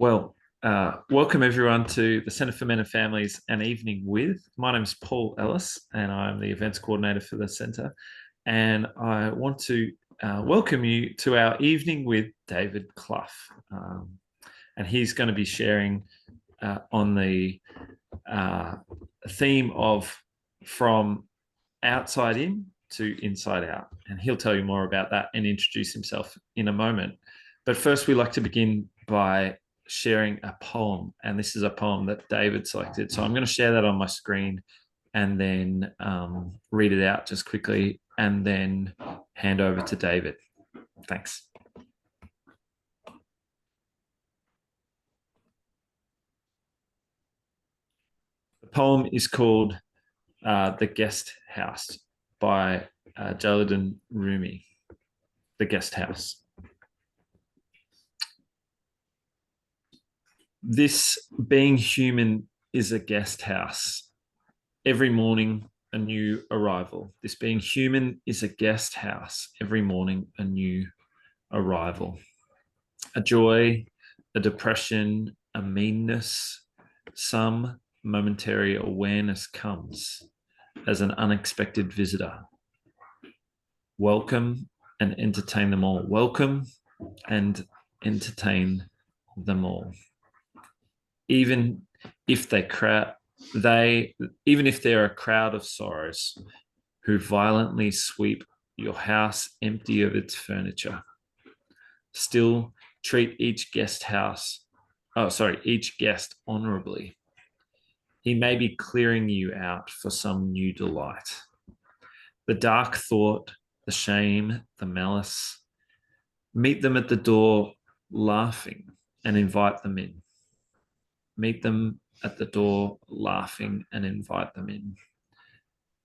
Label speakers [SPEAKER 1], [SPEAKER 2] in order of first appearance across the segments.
[SPEAKER 1] Welcome everyone to the Centre for Men and Families An Evening With. My name is Paul Ellis, and I'm the events coordinator for the centre. And I want to welcome you to our evening with David Cluff. And he's going to be sharing on the theme of from outside in to inside out. And he'll tell you more about that and introduce himself in a moment. But first, we like to begin by sharing a poem, and this is a poem that David selected. So I'm going to share that on my screen and then read it out just quickly and then hand over to David. Thanks. The poem is called The Guest House by Jalaluddin Rumi. The Guest House. This being human is a guest house. Every morning, a new arrival. This being human is a guest house. Every morning, a new arrival. A joy, a depression, a meanness, some momentary awareness comes as an unexpected visitor. Welcome and entertain them all. Welcome and entertain them all. Even if even if they're a crowd of sorrows who violently sweep your house empty of its furniture, still treat each guest honorably. He may be clearing you out for some new delight. The dark thought, the shame, the malice, meet them at the door laughing and invite them in. Meet them at the door laughing and invite them in.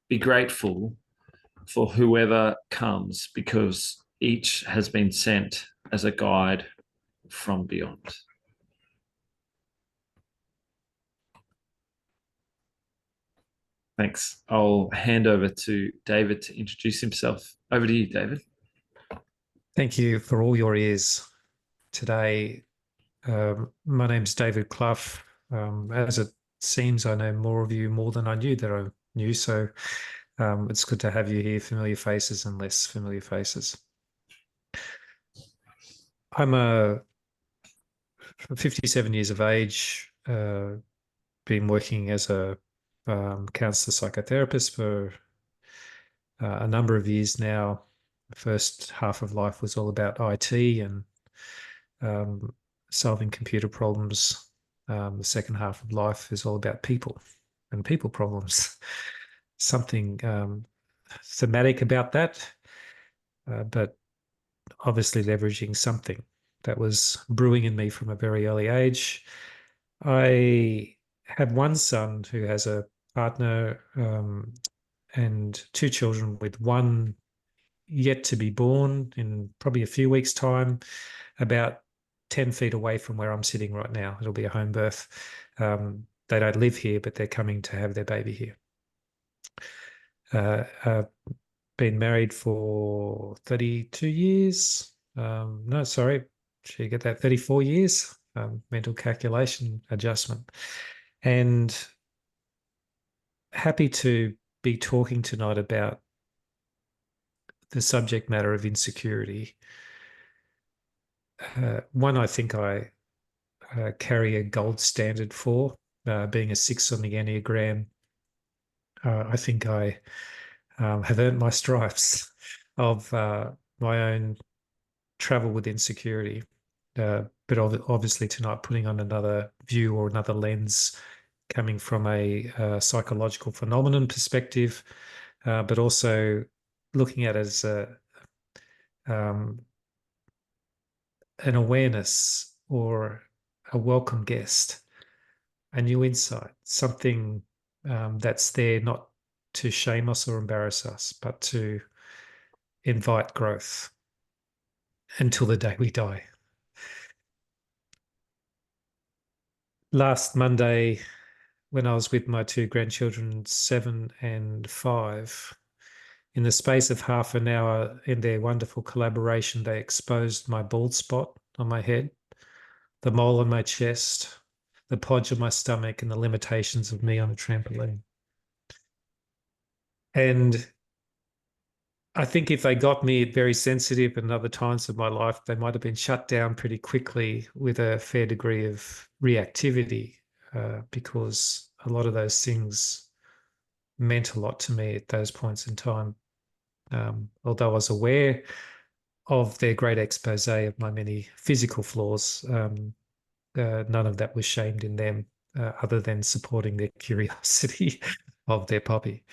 [SPEAKER 1] Be grateful for whoever comes because each has been sent as a guide from beyond. Thanks. I'll hand over to David to introduce himself. Over to you, David.
[SPEAKER 2] Thank you for all your ears today. My name's David Cluff. As it seems, I know more of you more than I knew that I knew, so it's good to have you here, familiar faces and less familiar faces. I'm 57 years of age, been working as a counsellor psychotherapist for a number of years now. The first half of life was all about IT and solving computer problems. The second half of life is all about people and people problems. Something thematic about that, but obviously leveraging something that was brewing in me from a very early age. I have one son who has a partner and two children, with one yet to be born in probably a few weeks' time, about 10 feet away from where I'm sitting right now. It'll be a home birth. They don't live here, but they're coming to have their baby here. Been married for 32 years. No, sorry, should you get that? 34 years. Mental calculation adjustment. And happy to be talking tonight about the subject matter of insecurity. One I think I carry a gold standard for, being a 6 on the Enneagram. I think I have earned my stripes of my own travel with insecurity. But obviously tonight putting on another view or another lens, coming from a psychological phenomenon perspective, but also looking at it as an awareness or a welcome guest, a new insight, something that's there not to shame us or embarrass us, but to invite growth until the day we die. Last Monday, when I was with my two grandchildren, 7 and 5, in the space of half an hour, in their wonderful collaboration, they exposed my bald spot on my head, the mole on my chest, the podge on my stomach, and the limitations of me on a trampoline. And I think if they got me very sensitive in other times of my life, they might have been shut down pretty quickly with a fair degree of reactivity, because a lot of those things meant a lot to me at those points in time. Although I was aware of their great expose of my many physical flaws, none of that was shamed in them, other than supporting their curiosity of their puppy.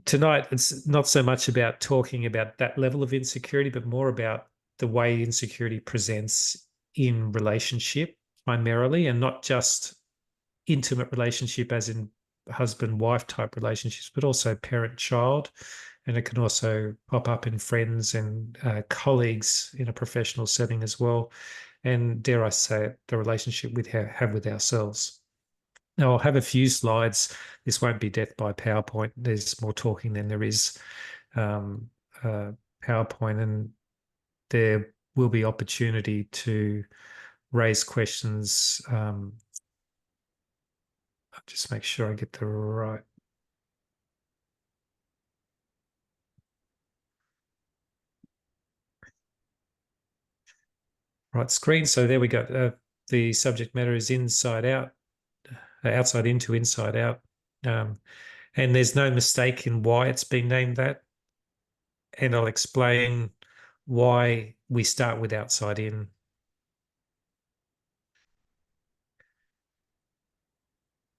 [SPEAKER 2] Tonight, it's not so much about talking about that level of insecurity, but more about the way insecurity presents in relationship primarily, and not just intimate relationship as in husband-wife type relationships, but also parent-child. And it can also pop up in friends and colleagues in a professional setting as well. And dare I say it, the relationship we have with ourselves. Now, I'll have a few slides. This won't be death by PowerPoint. There's more talking than there is um, uh, PowerPoint, and there will be opportunity to raise questions. I'll just make sure I get the right screen. So there we go. The subject matter is inside out, outside into, inside out. And there's no mistake in why it's been named that. And I'll explain why we start with outside in.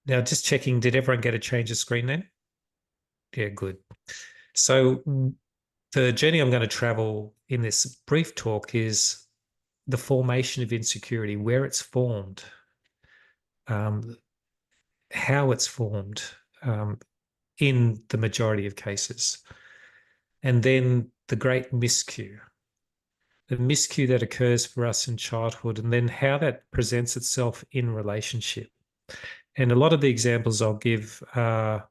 [SPEAKER 2] Now, just checking, did everyone get a change of screen then? Yeah, good. So the journey I'm going to travel in this brief talk is the formation of insecurity, where it's formed, um, how it's formed, in the majority of cases, and then the great miscue, the miscue that occurs for us in childhood, and then how that presents itself in relationship. And a lot of the examples I'll give are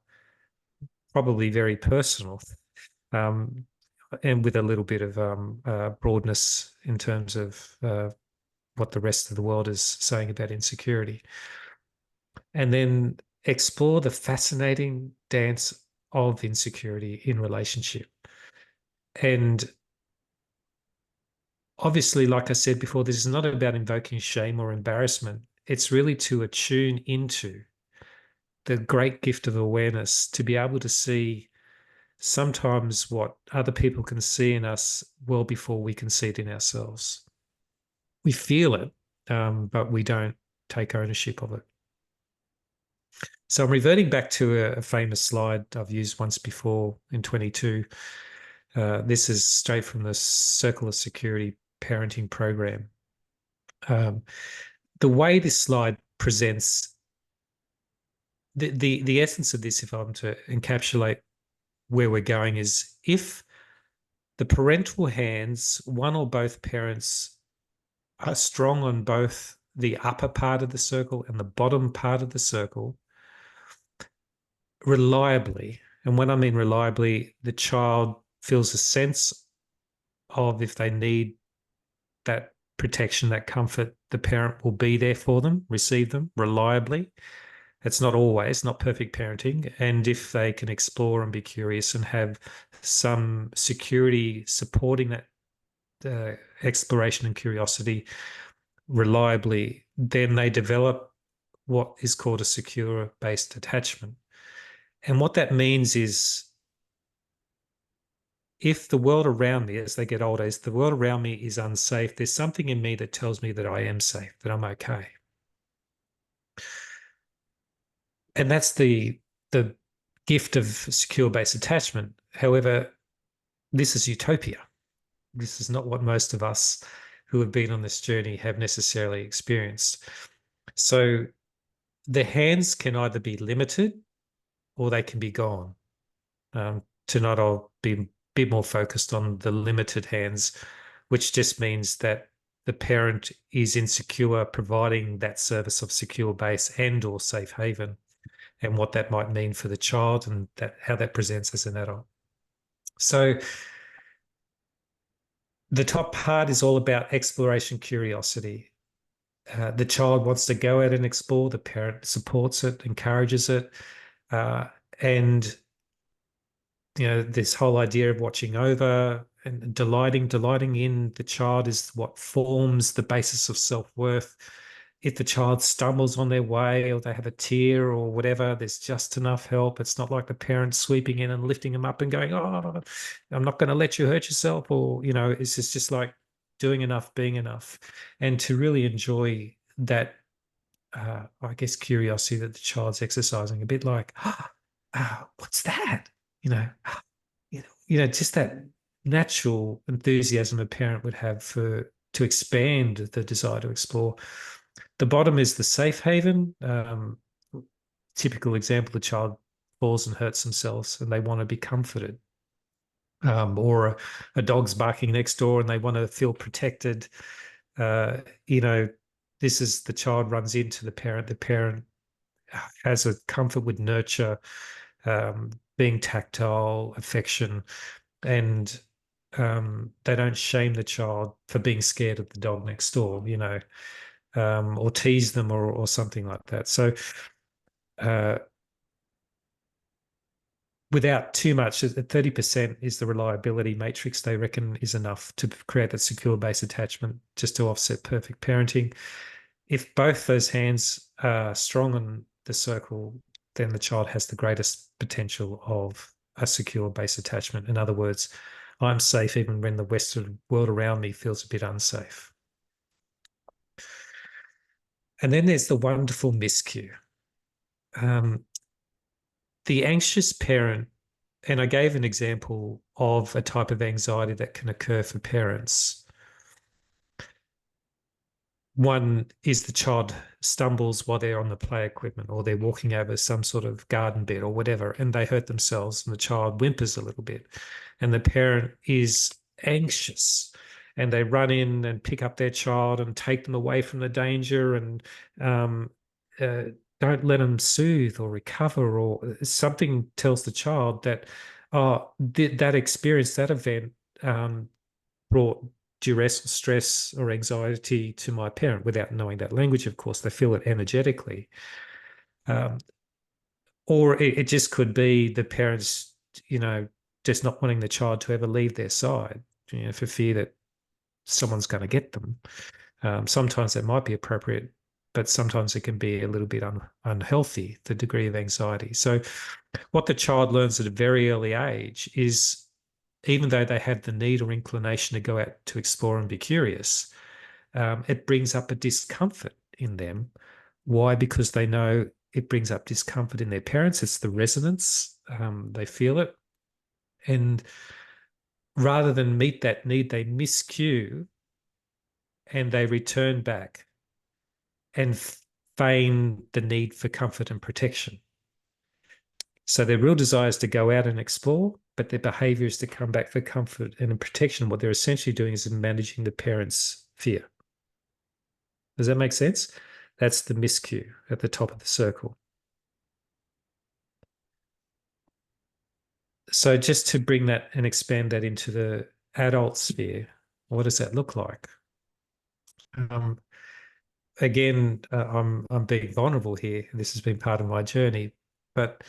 [SPEAKER 2] probably very personal, um, and with a little bit of broadness in terms of what the rest of the world is saying about insecurity. And then explore the fascinating dance of insecurity in relationship. And obviously, like I said before, this is not about invoking shame or embarrassment. It's really to attune into the great gift of awareness, to be able to see sometimes what other people can see in us well before we can see it in ourselves. We feel it, but we don't take ownership of it. So I'm reverting back to a famous slide I've used once before in 22. This is straight from the Circle of Security parenting program. The way this slide presents the essence of this, if I'm to encapsulate where we're going, is if the parental hands, one or both parents, are strong on both the upper part of the circle and the bottom part of the circle, reliably, and when I mean reliably, the child feels a sense of if they need that protection, that comfort, the parent will be there for them, receive them reliably. It's not always, not perfect parenting. And if they can explore and be curious and have some security supporting that exploration and curiosity reliably, then they develop what is called a secure-based attachment. And what that means is if the world around me, as they get older, if the world around me is unsafe, there's something in me that tells me that I am safe, that I'm okay. And that's the gift of secure-based attachment. However, this is utopia. This is not what most of us who have been on this journey have necessarily experienced. So the hands can either be limited or they can be gone. Tonight I'll be a bit more focused on the limited hands, which just means that the parent is insecure, providing that service of secure base and or safe haven, and what that might mean for the child and how that presents as an adult. So the top part is all about exploration, curiosity. The child wants to go out and explore. The parent supports it, encourages it, uh, and this whole idea of watching over and delighting in the child is what forms the basis of self-worth. If the child stumbles on their way or they have a tear or whatever, there's just enough help. It's not like the parent sweeping in and lifting them up and going, "Oh, I'm not going to let you hurt yourself," or it's just like doing enough, being enough, and to really enjoy that. I guess curiosity that the child's exercising, a bit like, what's that? You know, just that natural enthusiasm a parent would have to expand the desire to explore. The bottom is the safe haven. Typical example: the child falls and hurts themselves, and they want to be comforted. Or a dog's barking next door, and they want to feel protected. Uh, you know, this is the child runs into the parent. The parent has a comfort with nurture, being tactile, affection, and they don't shame the child for being scared of the dog next door, or tease them or something like that. So uh, without too much, 30% is the reliability matrix they reckon is enough to create that secure base attachment just to offset perfect parenting. If both those hands are strong on the circle, then the child has the greatest potential of a secure base attachment. In other words, I'm safe even when the Western world around me feels a bit unsafe. And then there's the wonderful miscue. Um, the anxious parent, and I gave an example of a type of anxiety that can occur for parents. One is the child stumbles while they're on the play equipment, or they're walking over some sort of garden bed or whatever, and they hurt themselves, and the child whimpers a little bit. And the parent is anxious, and they run in and pick up their child and take them away from the danger, and um, uh, don't let them soothe or recover, or something tells the child that, oh, that experience, that event, brought duress or stress or anxiety to my parent without knowing that language. Of course, they feel it energetically. Um, or it just could be the parents, just not wanting the child to ever leave their side, for fear that someone's going to get them. Sometimes that might be appropriate, but sometimes it can be a little bit unhealthy, the degree of anxiety. So, what the child learns at a very early age is, even though they have the need or inclination to go out to explore and be curious, it brings up a discomfort in them. Why? Because they know it brings up discomfort in their parents. It's the resonance. They feel it. And rather than meet that need, they miscue and they return back and feign the need for comfort and protection. So their real desire is to go out and explore, but their behavior is to come back for comfort and in protection. What they're essentially doing is managing the parents' fear. Does that make sense? That's the miscue at the top of the circle. So just to bring that and expand that into the adult sphere, what does that look like? Um, Again, I'm being vulnerable here. This has been part of my journey, but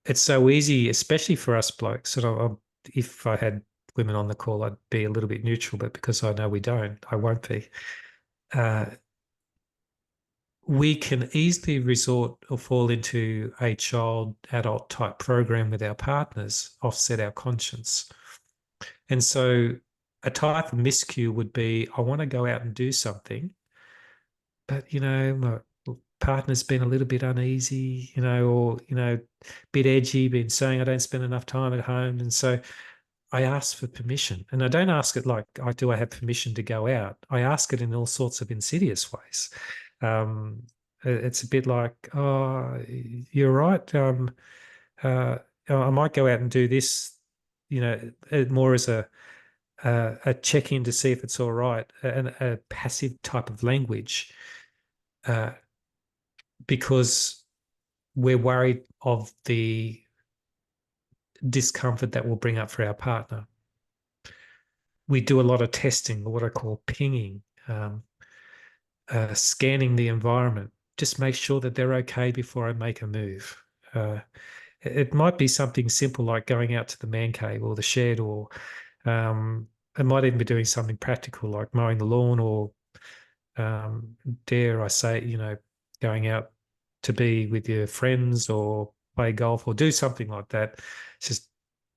[SPEAKER 2] it's so easy, especially for us blokes. And if I had women on the call, I'd be a little bit neutral, but because I know we don't, I won't be. Uh, we can easily resort or fall into a child adult type program with our partners, offset our conscience. And so a type of miscue would be, I want to go out and do something, but my partner's been a little bit uneasy, or a bit edgy, been saying I don't spend enough time at home. And so I ask for permission. And I don't ask it like, do I have permission to go out? I ask it in all sorts of insidious ways. It's a bit like, oh, you're right. Uh, I might go out and do this, more as a check in to see if it's all right, and a passive type of language, uh, because we're worried of the discomfort that will bring up for our partner. We do a lot of testing, or what I call pinging. scanning the environment. Just make sure that they're okay before I make a move. Uh, it might be something simple like going out to the man cave or the shed, or um, it might even be doing something practical like mowing the lawn, or um, dare I say, going out to be with your friends or play golf or do something like that. Just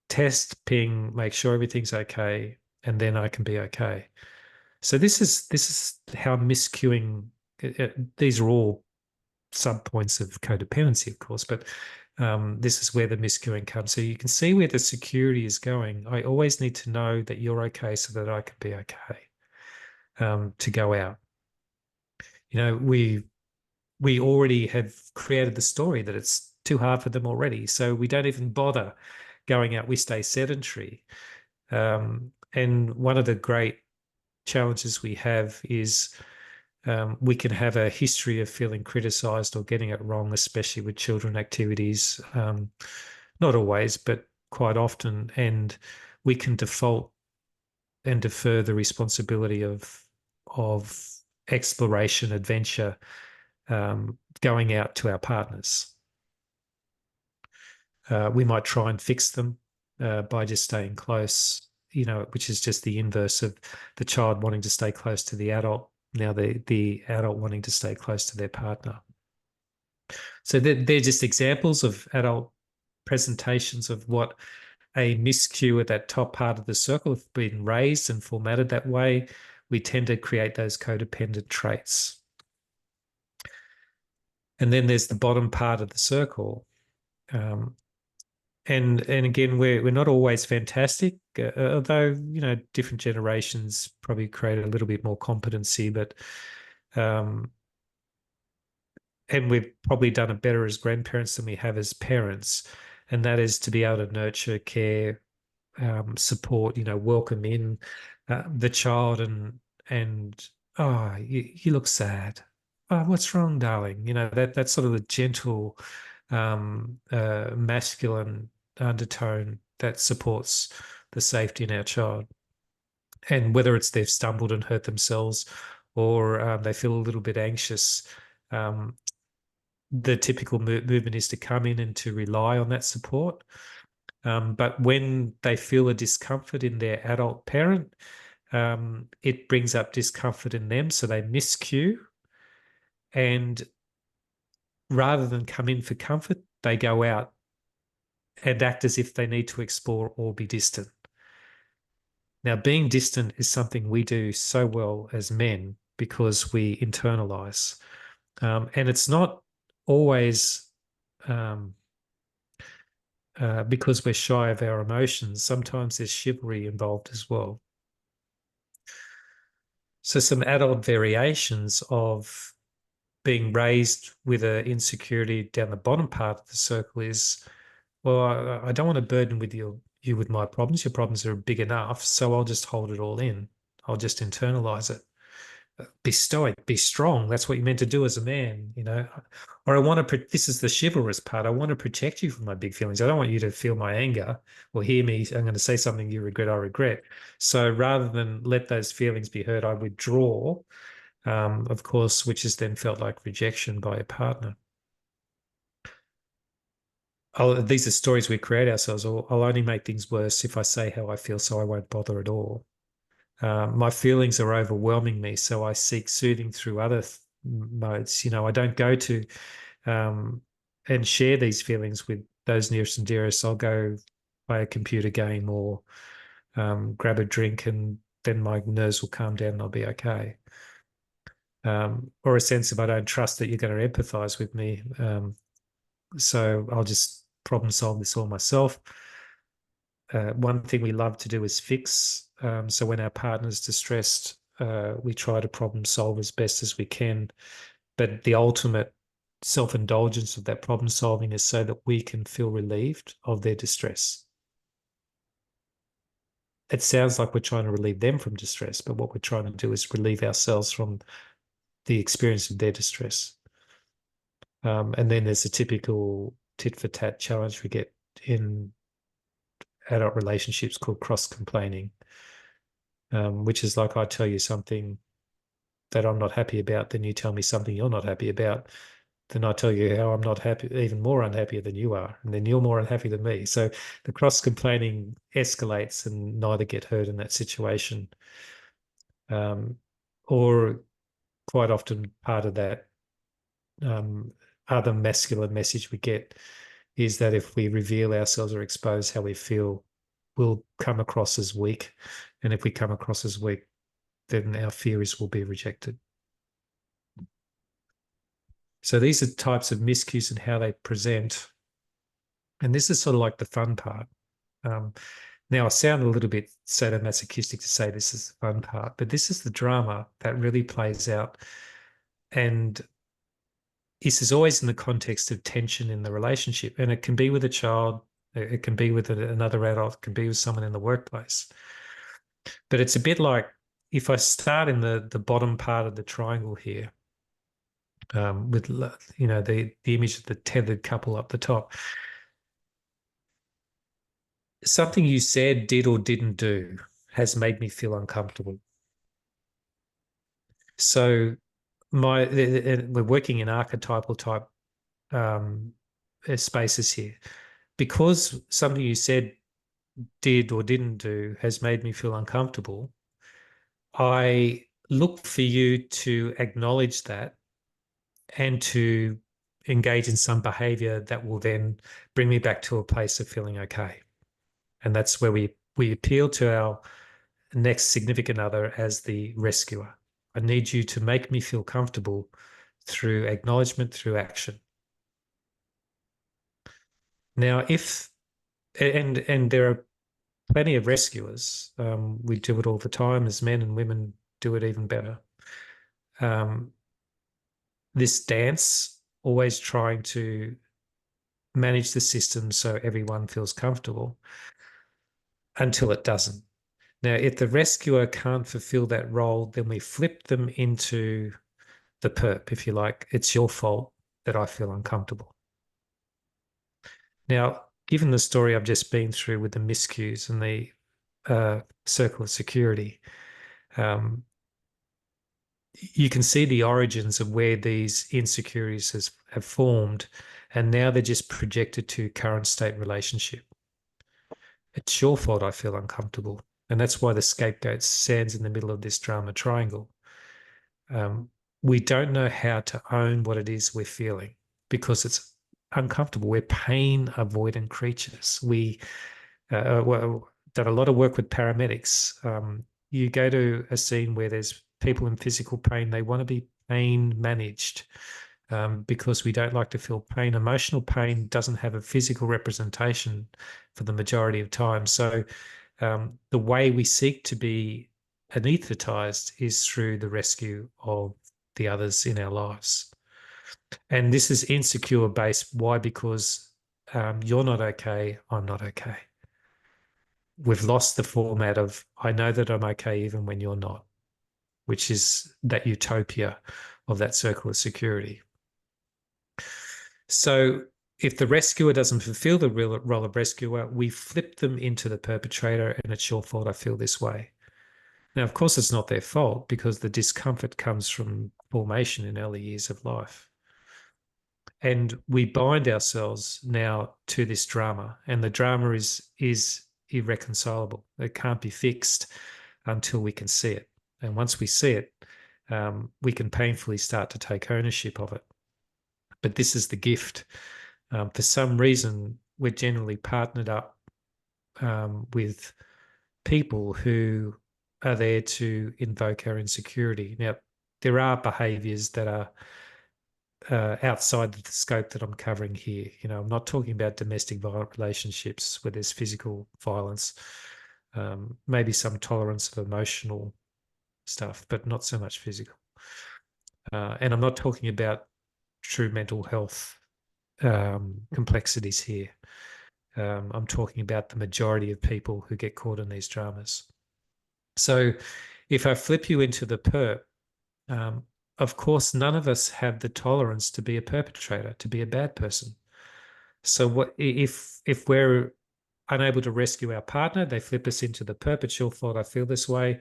[SPEAKER 2] test, ping, make sure everything's okay, and then I can be okay. So this is how miscuing. These are all sub points of codependency, of course, but this is where the miscuing comes. So you can see where the security is going. I always need to know that you're okay so that I can be okay, to go out. We already have created the story that it's too hard for them already, so we don't even bother going out. We stay sedentary. And one of the great challenges we have is we can have a history of feeling criticized or getting it wrong, especially with children activities. Not always, but quite often. And we can default and defer the responsibility of exploration, adventure, going out to our partners. We might try and fix them by just staying close, which is just the inverse of the child wanting to stay close to the adult. Now the adult wanting to stay close to their partner. So they're just examples of adult presentations of what a miscue at that top part of the circle have been raised and formatted that way. We tend to create those codependent traits. And then there's the bottom part of the circle. Um, and again, we're not always fantastic, although different generations probably create a little bit more competency, but um, and we've probably done it better as grandparents than we have as parents, and that is to be able to nurture, care, support, welcome in the child, and oh, you look sad. Oh, what's wrong, darling? That's sort of the gentle, masculine undertone that supports the safety in our child. And whether it's they've stumbled and hurt themselves, or they feel a little bit anxious, um, the typical movement is to come in and to rely on that support. But when they feel a discomfort in their adult parent, it brings up discomfort in them. So they miscue. And rather than come in for comfort, they go out and act as if they need to explore or be distant. Now, being distant is something we do so well as men because we internalize. And it's not always um, because we're shy of our emotions. Sometimes there's chivalry involved as well. So some adult variations of being raised with an insecurity down the bottom part of the circle is, well, I don't want to burden with you with my problems. Your problems are big enough, so I'll just hold it all in. I'll just internalize it. Be stoic, be strong. That's what you're meant to do as a man. Or I want to, this is the chivalrous part. I want to protect you from my big feelings. I don't want you to feel my anger or hear me. I'm going to say something you regret, I regret. So rather than let those feelings be heard, I withdraw, of course, which is then felt like rejection by a partner. These are stories we create ourselves, or I'll only make things worse if I say how I feel, so I won't bother at all. My feelings are overwhelming me, so I seek soothing through other modes. I don't go to and share these feelings with those nearest and dearest. I'll go play a computer game or grab a drink, and then my nerves will calm down and I'll be okay. Or a sense of I don't trust that you're going to empathize with me. So I'll just problem solve this all myself. One thing we love to do is fix. So when our partner's distressed, we try to problem solve as best as we can. But the ultimate self-indulgence of that problem solving is so that we can feel relieved of their distress. It sounds like we're trying to relieve them from distress, but what we're trying to do is relieve ourselves from the experience of their distress. And then there's a typical tit for tat challenge we get in adult relationships called cross complaining, which is like I tell you something, that I'm not happy about, then you tell me something you're not happy about. Then I tell you how I'm not happy, even more unhappier than you are, and then you're more unhappy than me. So the cross complaining escalates, and neither get hurt in that situation. Um, or quite often, part of that other masculine message we get is that if we reveal ourselves or expose how we feel, we'll come across as weak, and if we come across as weak, then our fears will be rejected. So these are types of miscues and how they present. And this is sort of like the fun part. Um, Now, I sound a little bit sadomasochistic to say this is the fun part, but this is the drama that really plays out. And this is always in the context of tension in the relationship. And it can be with a child, it can be with another adult, it can be with someone in the workplace. But it's a bit like if I start in the bottom part of the triangle here, with the image of the tethered couple up the top. Something you said, did, or didn't do has made me feel uncomfortable. So we're working in archetypal type um, spaces here. Because something you said, did, or didn't do has made me feel uncomfortable, I look for you to acknowledge that and to engage in some behavior that will then bring me back to a place of feeling okay. And that's where we appeal to our next significant other as the rescuer. I need you to make me feel comfortable through acknowledgement, through action. Now, if and there are plenty of rescuers. We do it all the time as men, and women do it even better. Um, this dance, always trying to manage the system so everyone feels comfortable until it doesn't. Now, if the rescuer can't fulfill that role, then we flip them into the perp, if you like. It's your fault that I feel uncomfortable. Now, given the story I've just been through with the miscues and the circle of security, um, you can see the origins of where these insecurities have formed, and now they're just projected to current state relationship. It's your fault I feel uncomfortable. And that's why the scapegoat stands in the middle of this drama triangle. Um, we don't know how to own what it is we're feeling because it's uncomfortable. We're pain avoidant creatures. We done a lot of work with paramedics. You go to a scene where there's people in physical pain, they want to be pain managed because we don't like to feel pain. Emotional pain doesn't have a physical representation for the majority of time. So the way we seek to be anesthetized is through the rescue of the others in our lives. And this is insecure based. Why? Because you're not okay, I'm not okay. We've lost the format of I know that I'm okay even when you're not, which is that utopia of that circle of security. So if the rescuer doesn't fulfill the real role of rescuer, we flip them into the perpetrator, and it's your fault I feel this way. Now, of course, it's not their fault because the discomfort comes from formation in early years of life. And we bind ourselves now to this drama, and the drama is irreconcilable. It can't be fixed until we can see it. And once we see it, we can painfully start to take ownership of it. But this is the gift. For some reason, we're generally partnered up with people who are there to invoke our insecurity. Now, there are behaviors that are outside the scope that I'm covering here. I'm not talking about domestic violent relationships where there's physical violence, maybe some tolerance of emotional stuff, but not so much physical. And I'm not talking about true mental health complexities here. I'm talking about the majority of people who get caught in these dramas. So if I flip you into the perp, of course, none of us have the tolerance to be a perpetrator, to be a bad person. So what if we're unable to rescue our partner, they flip us into the perp. It's your fault I feel this way.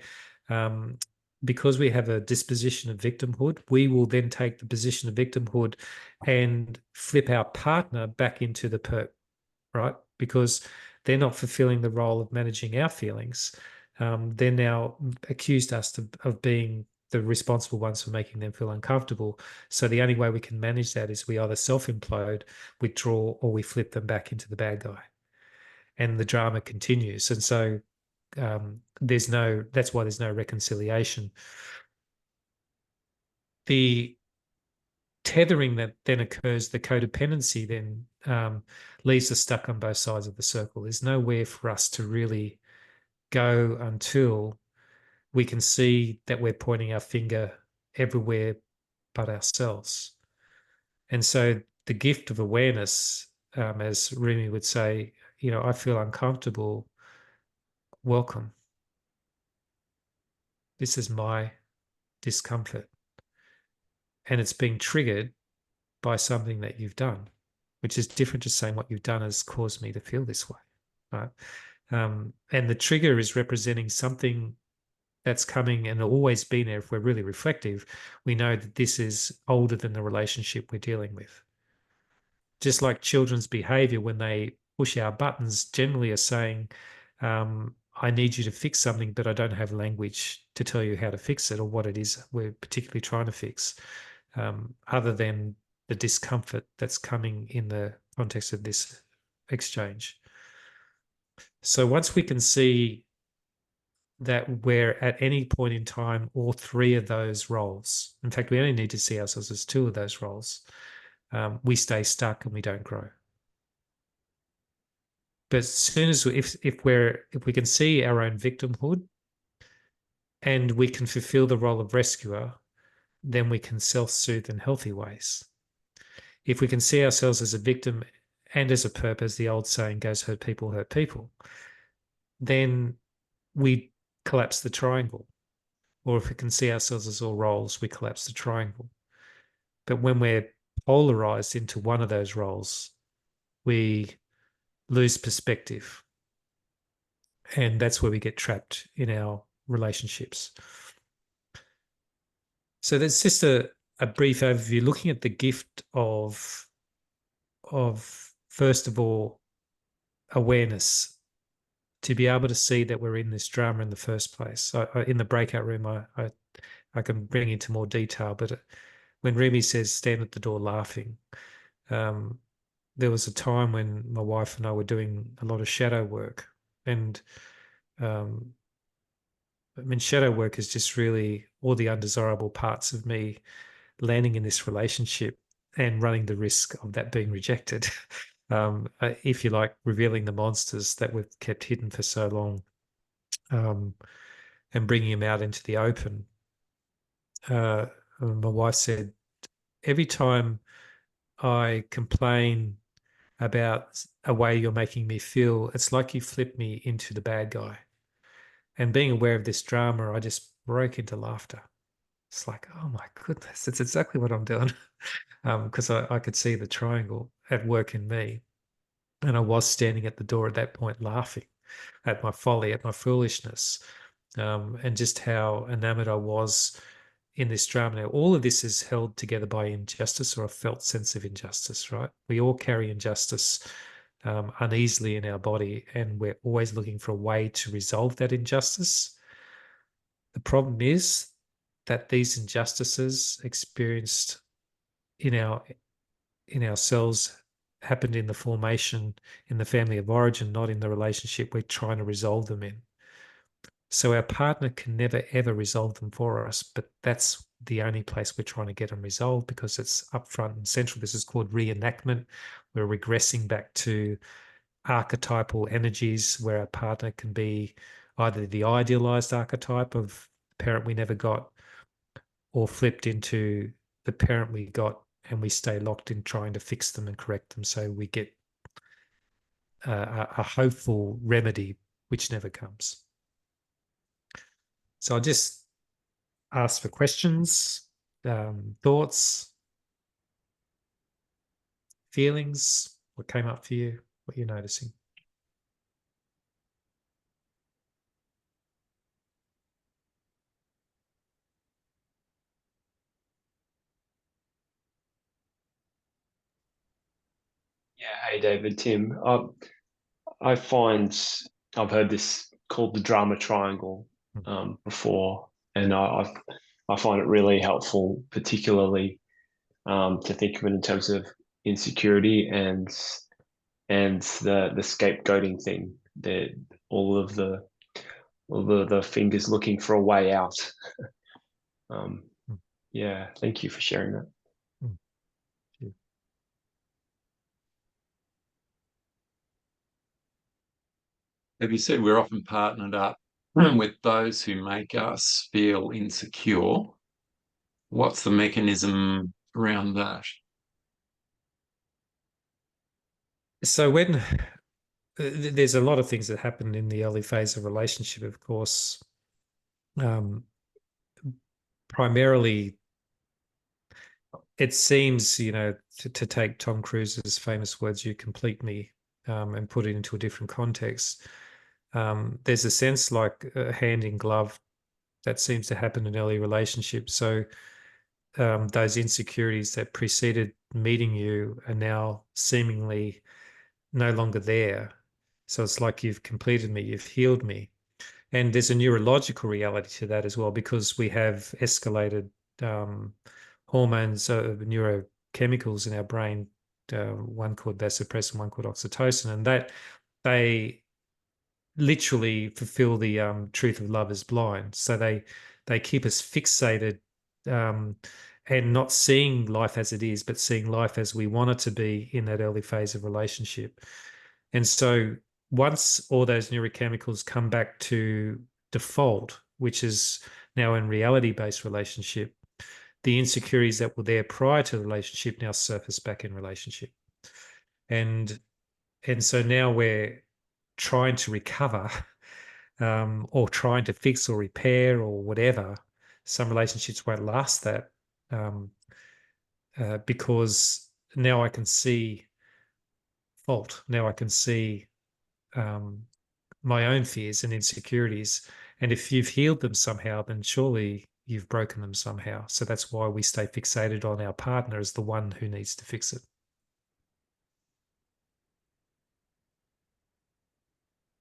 [SPEAKER 2] because we have a disposition of victimhood, we will then take the position of victimhood and flip our partner back into the perp, right? Because they're not fulfilling the role of managing our feelings. They're now accused us of being the responsible ones for making them feel uncomfortable. So the only way we can manage that is we either self-implode, withdraw, or we flip them back into the bad guy. And the drama continues. And so that's why there's no reconciliation. The tethering that then occurs, the codependency then leaves us stuck on both sides of the circle. There's nowhere for us to really go until we can see that we're pointing our finger everywhere but ourselves. And so the gift of awareness, as Rumi would say, I feel uncomfortable. Welcome. This is my discomfort. And it's being triggered by something that you've done, which is different to saying what you've done has caused me to feel this way. Right. And the trigger is representing something that's coming and always been there. If we're really reflective, we know that this is older than the relationship we're dealing with. Just like children's behavior when they push our buttons generally are saying, I need you to fix something, but I don't have language to tell you how to fix it or what it is we're particularly trying to fix, other than the discomfort that's coming in the context of this exchange. So once we can see that we're at any point in time all three of those roles, in fact, we only need to see ourselves as two of those roles, we stay stuck and we don't grow. But as soon as if we can see our own victimhood and we can fulfill the role of rescuer, then we can self-soothe in healthy ways. If we can see ourselves as a victim and as a perp, as the old saying goes, hurt people, then we collapse the triangle. Or if we can see ourselves as all roles, we collapse the triangle. But when we're polarized into one of those roles, we lose perspective. And that's where we get trapped in our relationships. So that's just a brief overview, looking at the gift of first of all, awareness, to be able to see that we're in this drama in the first place. In the breakout room, I can bring into more detail, but when Remy says stand at the door laughing, there was a time when my wife and I were doing a lot of shadow work. And shadow work is just really all the undesirable parts of me landing in this relationship and running the risk of that being rejected. If you like, revealing the monsters that we've kept hidden for so long, and bringing them out into the open. My wife said, every time I complain about a way you're making me feel, it's like you flip me into the bad guy. And being aware of this drama, I just broke into laughter. It's like, oh my goodness, it's exactly what I'm doing. Because I could see the triangle at work in me. And I was standing at the door at that point laughing at my folly, at my foolishness, and just how enamored I was in this drama. Now, all of this is held together by injustice or a felt sense of injustice, right? We all carry injustice uneasily in our body, and we're always looking for a way to resolve that injustice. The problem is that these injustices experienced in ourselves happened in the formation in the family of origin, not in the relationship we're trying to resolve them in. So our partner can never ever resolve them for us, but that's the only place we're trying to get them resolved because it's upfront and central. This is called reenactment. We're regressing back to archetypal energies where our partner can be either the idealized archetype of the parent we never got or flipped into the parent we got, and we stay locked in trying to fix them and correct them. So we get a hopeful remedy which never comes. So I'll just ask for questions, thoughts, feelings, what came up for you, what you're noticing.
[SPEAKER 3] Yeah, hey David, Tim. I find I've heard this called the drama triangle before, and I find it really helpful, particularly to think of it in terms of insecurity and the scapegoating thing. That all of the fingers looking for a way out. Um,
[SPEAKER 2] Mm,
[SPEAKER 3] yeah, thank you for sharing that.
[SPEAKER 2] mm, yeah.
[SPEAKER 4] Have you said we're often partnered up with those who make us feel insecure? What's the mechanism around that?
[SPEAKER 2] So when there's a lot of things that happen in the early phase of relationship, of course. Um, Primarily, it seems, to take Tom Cruise's famous words, "You complete me," and put it into a different context. There's a sense like hand in glove that seems to happen in early relationships. So those insecurities that preceded meeting you are now seemingly no longer there. So it's like you've completed me, you've healed me. And there's a neurological reality to that as well, because we have escalated um, hormones, neurochemicals in our brain, one called vasopressin, one called oxytocin, and that they literally fulfill the truth of love is blind. So they keep us fixated um, and not seeing life as it is, but seeing life as we want it to be in that early phase of relationship. And so once all those neurochemicals come back to default, which is now in reality-based relationship, the insecurities that were there prior to the relationship now surface back in relationship. And and so now we're trying to recover or trying to fix or repair or whatever. Some relationships won't last that um, because now I can see fault. Now I can see um, my own fears and insecurities. And if you've healed them somehow, then surely you've broken them somehow. So that's why we stay fixated on our partner as the one who needs to fix it.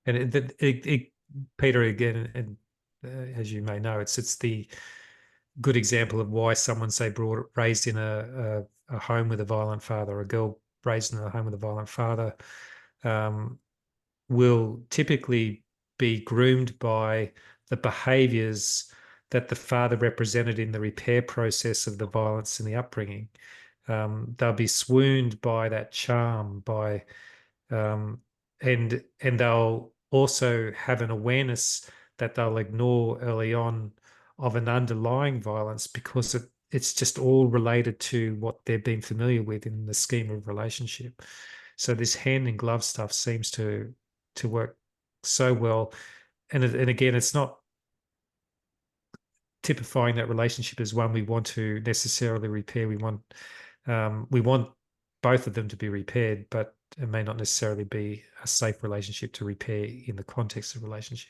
[SPEAKER 2] And Peter, again, and as you may know, it's the good example of why someone, say, raised in a home with a violent father, or a girl raised in a home with a violent father, um, will typically be groomed by the behaviors that the father represented in the repair process of the violence in the upbringing. They'll be swooned by that charm, um, and they'll also have an awareness that they'll ignore early on of an underlying violence because it's just all related to what they've been familiar with in the scheme of relationship. So this hand in glove stuff seems to work so well. And again, it's not typifying that relationship as one we want to necessarily repair. We want both of them to be repaired, but it may not necessarily be a safe relationship to repair in the context of relationship.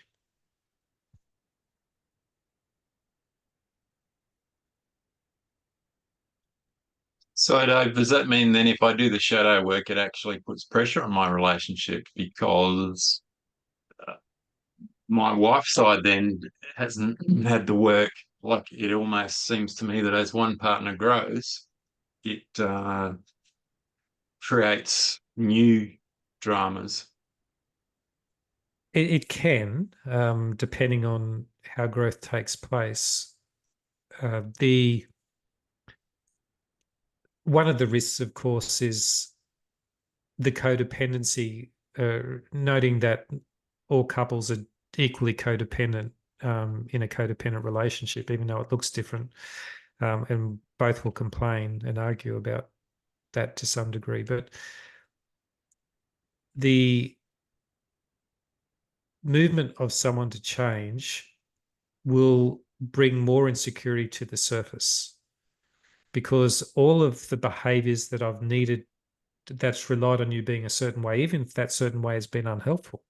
[SPEAKER 4] So, Dave, does that mean then if I do the shadow work, it actually puts pressure on my relationship because my wife's side then hasn't had the work? Like it almost seems to me that as one partner grows, it creates new dramas.
[SPEAKER 2] It can, depending on how growth takes place. The One of the risks, of course, is the codependency, noting that all couples are equally codependent in a codependent relationship, even though it looks different. And both will complain and argue about that to some degree. But the movement of someone to change will bring more insecurity to the surface because all of the behaviors that I've needed that's relied on you being a certain way, even if that certain way has been unhelpful,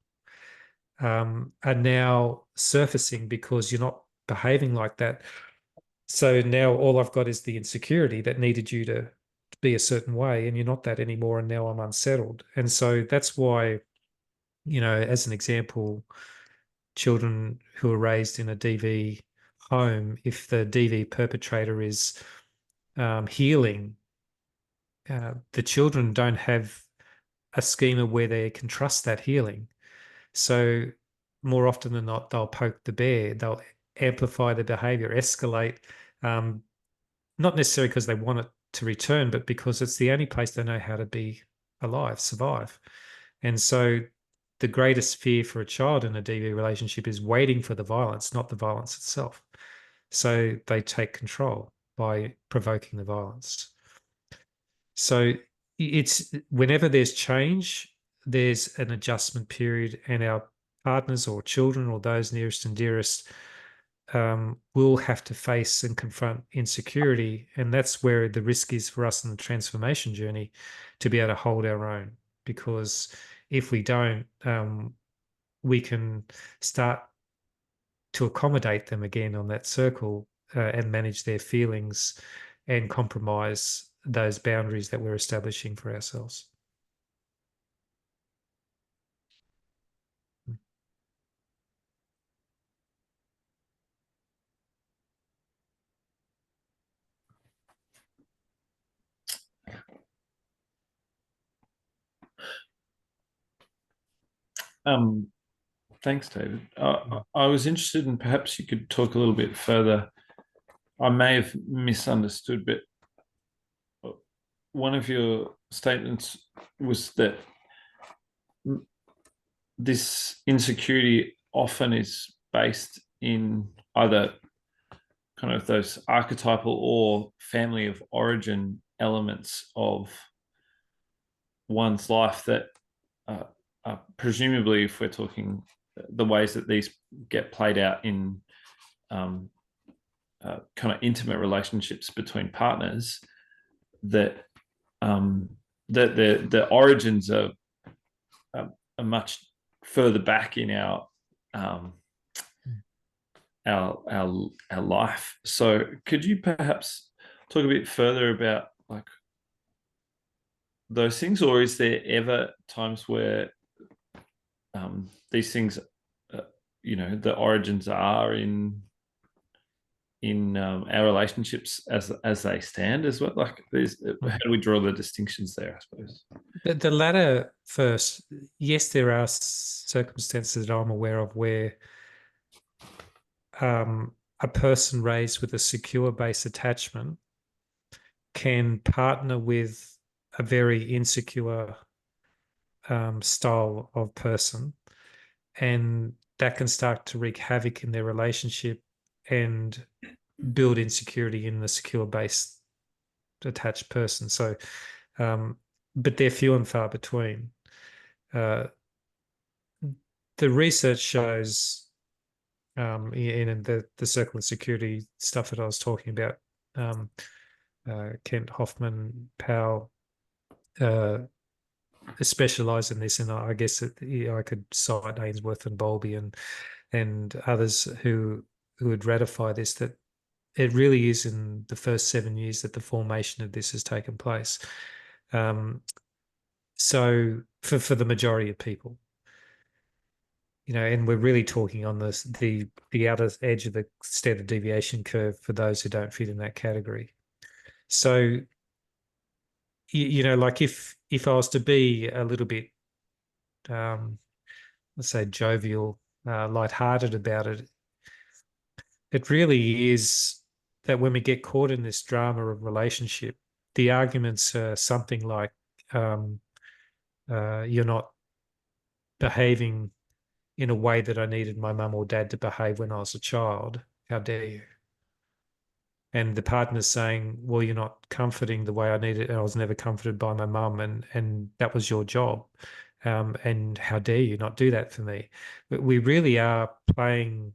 [SPEAKER 2] are now surfacing because you're not behaving like that. So now all I've got is the insecurity that needed you to be a certain way, and you're not that anymore, and now I'm unsettled. And so that's why, as an example, children who are raised in a DV home, if the DV perpetrator is healing, the children don't have a schema where they can trust that healing. So more often than not, they'll poke the bear. They'll amplify the behavior, escalate, not necessarily because they want it to return, but because it's the only place they know how to be alive, survive. And so the greatest fear for a child in a DV relationship is waiting for the violence, not the violence itself. So they take control by provoking the violence. So it's whenever there's change, there's an adjustment period, and our partners or children or those nearest and dearest will have to face and confront insecurity. And that's where the risk is for us in the transformation journey, to be able to hold our own. Because if we don't, we can start to accommodate them again on that circle and manage their feelings and compromise those boundaries that we're establishing for ourselves.
[SPEAKER 1] Thanks, David. I was interested in, perhaps you could talk a little bit further. I may have misunderstood, but one of your statements was that this insecurity often is based in either kind of those archetypal or family of origin elements of one's life that presumably, if we're talking the ways that these get played out in kind of intimate relationships between partners, that the origins are much further back in our life. So could you perhaps talk a bit further about like those things, or is there ever times where these things, the origins are in our relationships as they stand as well? Like, how do we draw the distinctions there, I suppose?
[SPEAKER 2] The latter first, yes, there are circumstances that I'm aware of where a person raised with a secure base attachment can partner with a very insecure style of person, and that can start to wreak havoc in their relationship and build insecurity in the secure base attached person. So, but they're few and far between. The research shows, in the circle of security stuff that I was talking about, Kent Hoffman, Powell, specialize in this, and I guess I could cite Ainsworth and Bowlby and others who would ratify this, that it really is in the first 7 years that the formation of this has taken place. So for the majority of people, and we're really talking on the outer edge of the standard deviation curve for those who don't fit in that category. So, like if I was to be a little bit, let's say, jovial, lighthearted about it, it really is that when we get caught in this drama of relationship, the arguments are something like, you're not behaving in a way that I needed my mum or dad to behave when I was a child. How dare you? And the partner's saying, well, you're not comforting the way I needed. I was never comforted by my mum, and that was your job. And how dare you not do that for me? But we really are playing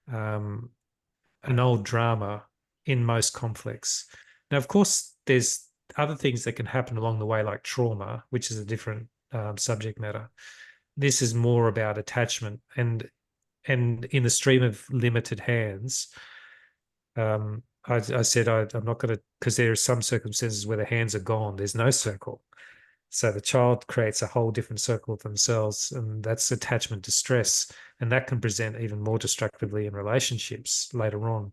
[SPEAKER 2] an old drama in most conflicts. Now, of course, there's other things that can happen along the way, like trauma, which is a different subject matter. This is more about attachment, and in the stream of limited hands, I said I'm not going to, because there are some circumstances where the hands are gone. There's no circle. So the child creates a whole different circle of themselves, and that's attachment distress, and that can present even more destructively in relationships later on.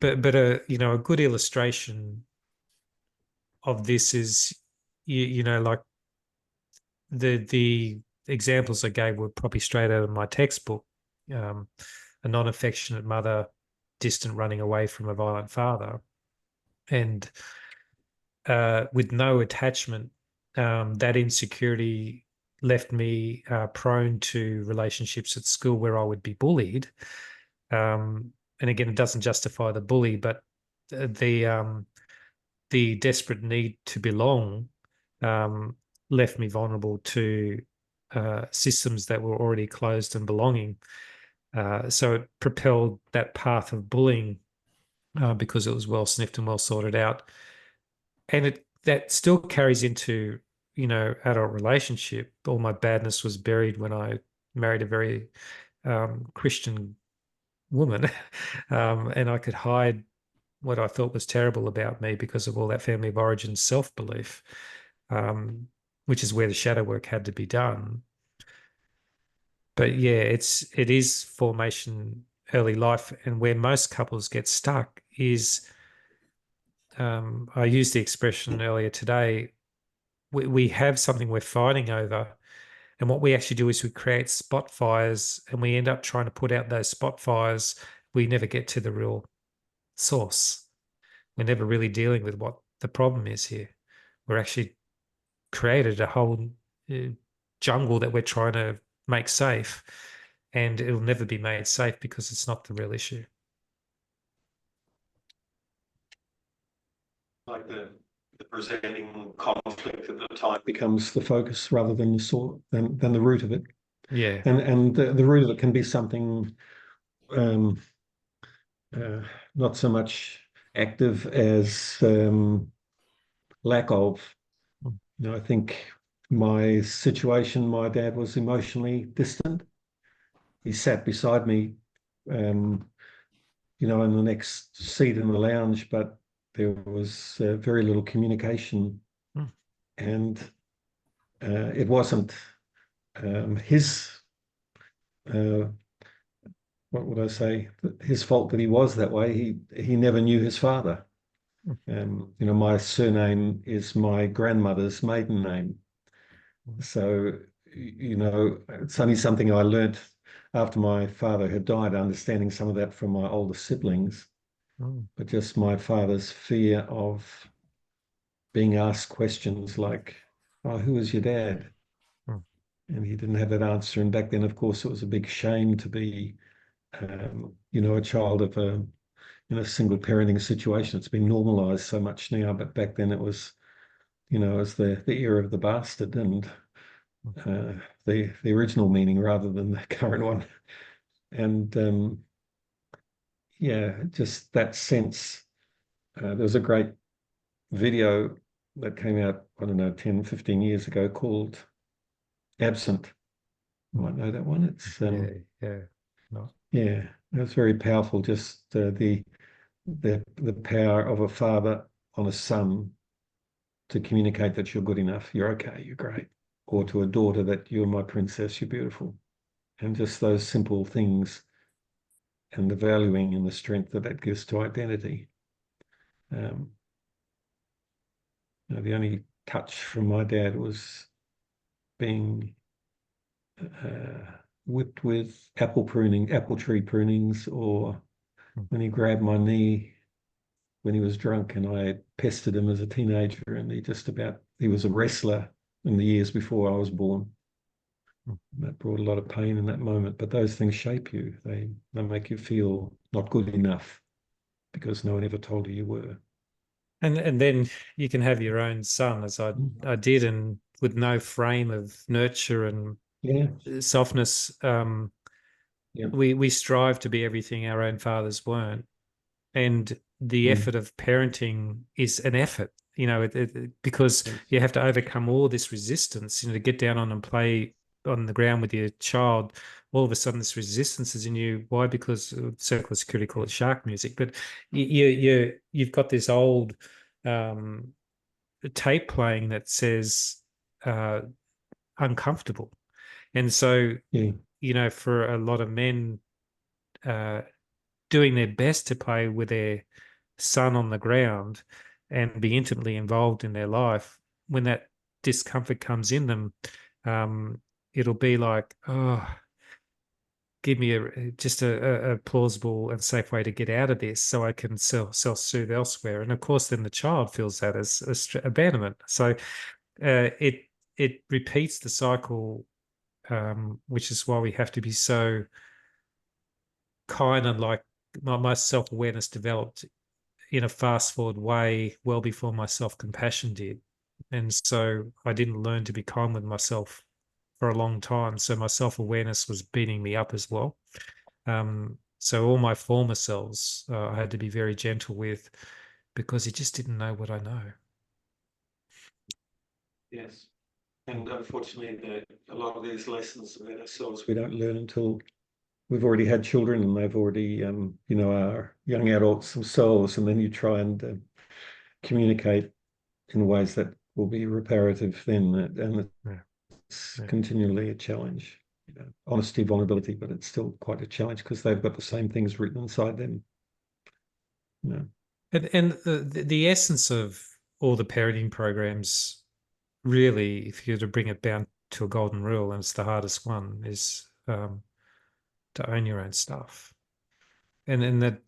[SPEAKER 2] But a good illustration of this is like the examples I gave were probably straight out of my textbook. A non-affectionate mother, distant, running away from a violent father, and with no attachment, that insecurity left me prone to relationships at school where I would be bullied. And again, it doesn't justify the bully, but the desperate need to belong left me vulnerable to systems that were already closed and belonging. So it propelled that path of bullying because it was well sniffed and well sorted out. And that still carries into, adult relationship. All my badness was buried when I married a very Christian woman. And I could hide what I thought was terrible about me because of all that family of origin self-belief, which is where the shadow work had to be done. But yeah, it is formation early life, and where most couples get stuck is, I used the expression earlier today, we have something we're fighting over, and what we actually do is we create spot fires, and we end up trying to put out those spot fires. We never get to the real source. We're never really dealing with what the problem is here. We're actually created a whole jungle that we're trying to make safe, and it'll never be made safe because it's not the real issue.
[SPEAKER 5] Like the presenting conflict at the time becomes the focus rather than than the root of it.
[SPEAKER 2] Yeah.
[SPEAKER 5] And the root of it can be something not so much active as lack of. I think my situation, my dad was emotionally distant. He sat beside me, in the next seat in the lounge, but there was very little communication. And it wasn't his, what would I say, his fault that he was that way. He never knew his father. My surname is my grandmother's maiden name. So, it's only something I learnt after my father had died, understanding some of that from my older siblings. But just my father's fear of being asked questions like, "Oh, who was your dad?" And he didn't have that answer. And back then, of course, it was a big shame to be, a child of a single parenting situation. It's been normalized so much now, but back then it was, it was the era of the bastard, and the original meaning rather than the current one. And yeah, just that sense. There was a great video that came out, I don't know, 10, 15 years ago called Absent. You might know that one. It's
[SPEAKER 2] No.
[SPEAKER 5] yeah, it's very powerful. Just the power of a father on a son to communicate that you're good enough, you're okay, you're great, or to a daughter that you're my princess, you're beautiful, and just those simple things, and the valuing and the strength that gives to identity. The only touch from my dad was being whipped with apple tree prunings, or when he grabbed my knee when he was drunk and I pestered him as a teenager, and he was a wrestler in the years before I was born. That brought a lot of pain in that moment, but those things shape you. They make you feel not good enough because no one ever told you you were.
[SPEAKER 2] And then you can have your own son, as I did, and with no frame of nurture and softness. We strive to be everything our own fathers weren't, and the effort of parenting is an effort, because you have to overcome all this resistance, to get down on and play on the ground with your child all of a sudden this resistance is in you. Why? Because circle of security call it shark music, but you've got this old tape playing that says uncomfortable, and so for a lot of men doing their best to play with their son on the ground and be intimately involved in their life, when that discomfort comes in them, it'll be like, oh, give me just a plausible and safe way to get out of this so I can self-soothe elsewhere. And of course, then the child feels that as abandonment. So it repeats the cycle, which is why we have to be so kind. And like my self-awareness developed in a fast-forward way well before my self-compassion did. And so I didn't learn to be kind with myself for a long time. So my self-awareness was beating me up as well. So all my former selves, I had to be very gentle with, because he just didn't know what I know.
[SPEAKER 5] Yes. And unfortunately, a lot of these lessons about ourselves we don't learn until we've already had children and they've already, are young adults themselves. And then you try and communicate in ways that will be reparative then. And it's continually a challenge. Honesty, vulnerability, but it's still quite a challenge because they've got the same things written inside them.
[SPEAKER 2] And the essence of all the parenting programs, really, if you were to bring it down to a golden rule, and it's the hardest one, is to own your own stuff. And that,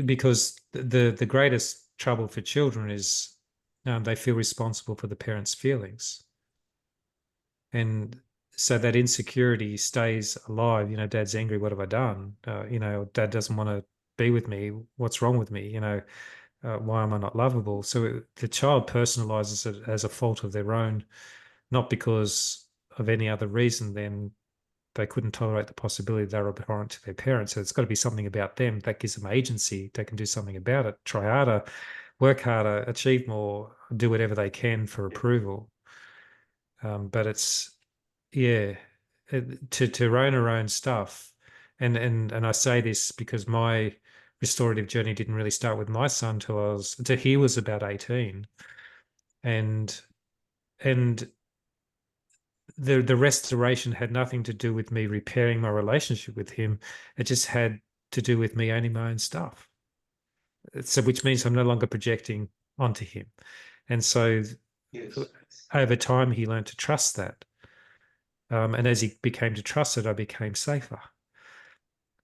[SPEAKER 2] because the greatest trouble for children is they feel responsible for the parents' feelings. And so that insecurity stays alive. Dad's angry. What have I done? Dad doesn't want to be with me. What's wrong with me? Why am I not lovable? So the child personalizes it as a fault of their own, not because of any other reason than they couldn't tolerate the possibility they were abhorrent to their parents. So it's got to be something about them that gives them agency. They can do something about it. Try harder, work harder, achieve more, do whatever they can for approval. But it's, to own our own stuff. And I say this because my restorative journey didn't really start with my son till he was about 18. And the restoration had nothing to do with me repairing my relationship with him. It just had to do with me owning my own stuff. So, which means I'm no longer projecting onto him. And so over time, he learned to trust that. And as he became to trust it, I became safer.